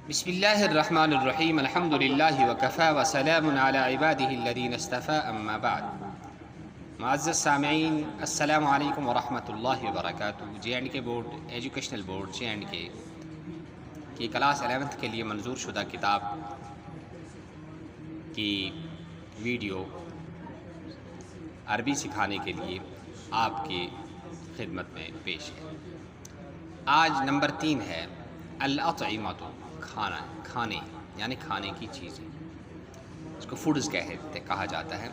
بسم اللہ الرحمن الرحیم الحمد للہ وکفا وسلام علی عبادہ الذین اصطفى اما بعد۔ معزز سامعین، السلام علیکم ورحمۃ اللہ وبرکاتہ۔ JNK board educational board JNK کی کلاس 11 کے لیے منظور شدہ کتاب کی ویڈیو عربی سکھانے کے لیے آپ کی خدمت میں پیش ہے۔ آج نمبر 3 ہے الاطعمۃ، کھانے یعنی کھانے کی چیزیں، اس کو فوڈز کہا جاتا ہے۔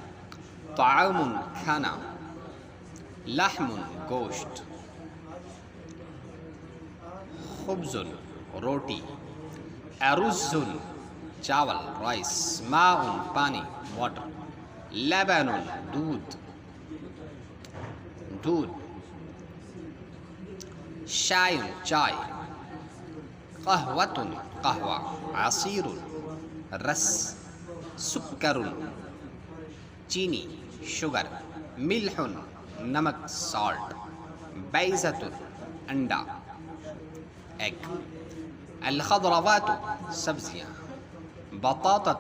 طعام کھانا، لحم گوشت، خبز روٹی، ارز چاول رائس، ماء پانی واٹر، لبن دودھ، شائے چائے، قہوۃ قہوہ، عصیر رس، سکر چینی شوگر، ملح نمک سالٹ، بیضۃ انڈا ایگ، الخضروات سبزیاں، بطاطا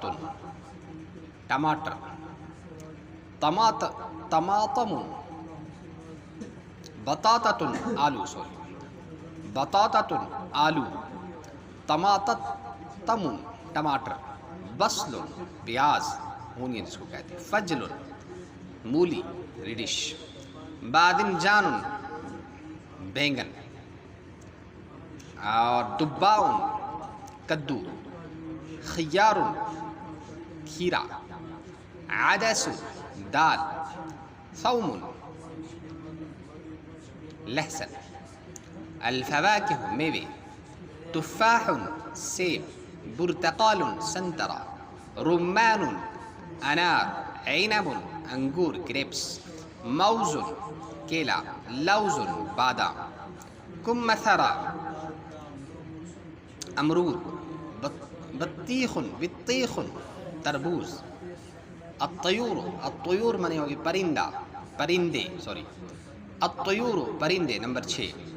ٹماٹر، طماطم بطاطا آلو، طماطم ٹماٹر، بصل پیاز اونین جس کو کہتے ہیں، فجل مولی ریڈش، باذنجان بینگن، اور دباء کدو، خیار کھیرا، عدس دال، ثوم لہسن، الفواکہ میوے، تفاح سیب، برتقال سنترا، رمان انار، عنب انگور گریپس، موز کیلا، لوز بادام، کمثرى امرود، بطیخ تربوز، الطیور منی ہوگی پرندے پرندے نمبر 6،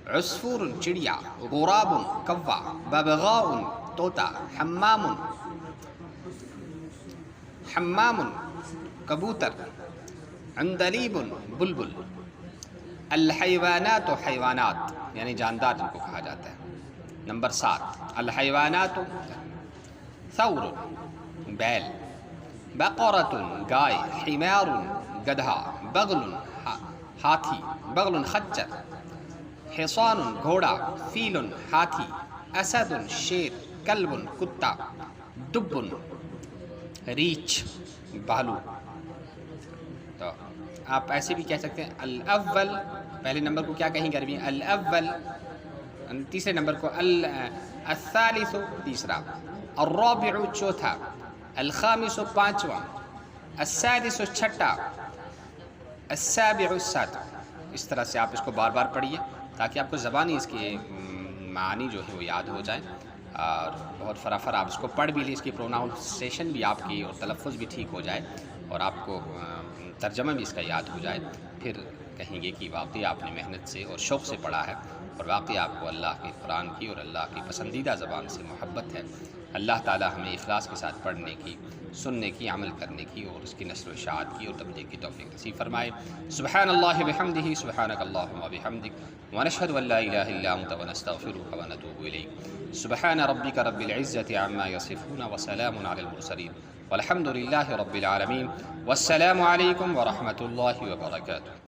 عصفور چڑیا، غراب کوا، ببغاء طوطا، حمام کبوتر، عندلیب بلبل، الحیوانات حیوانات یعنی جاندار جن کو کہا جاتا ہے۔ نمبر 7، الحیوانات ثور بیل، بقرۃ گائے، حمار گدھا، بغل ہاتھی، بغل خچر، حصان گھوڑا، فیل ہاتھی، اسد شیر، کلب کتا، دب ریچھ بھالو۔ تو آپ ایسے بھی کہہ سکتے ہیں الاول، پہلے نمبر کو کیا کہیں گے عربی؟ الاول، تیسرے نمبر کو الثالث تیسرا، الرابع چوتھا، الخامس پانچواں، السادس چھٹا، السابع ساتواں۔ اس طرح سے آپ اس کو بار بار پڑھیے تاکہ آپ کو زبانی اس کے معانی جو ہے وہ یاد ہو جائے، اور بہت فٹافٹ آپ اس کو پڑھ بھی لیں، اس کی پروناؤنسیشن بھی آپ کی اور تلفظ بھی ٹھیک ہو جائے، اور آپ کو ترجمہ بھی اس کا یاد ہو جائے۔ پھر کہیں گے کہ واقعی آپ نے محنت سے اور شوق سے پڑھا ہے، اور واقعی آپ کو اللہ کے قرآن کی اور اللہ کی پسندیدہ زبان سے محبت ہے۔ اللہ تعالی ہمیں اخلاص کے ساتھ پڑھنے کی، سننے کی، عمل کرنے کی، اور اس کی نشر و اشاعت کی اور تبلیغ کی توفیق نصیب فرمائے۔ سبحان اللہ بحمدہ، سبحانک اللہم وبحمدک، ونشہد ان لا الہ الا انت ونستغفرک ونتوب الیک۔ سبحان ربک رب العزۃ عما یصفون وسلام علی المرسلین والحمد للہ رب العالمین، والسلام علیکم ورحمۃ اللہ وبرکاتہ۔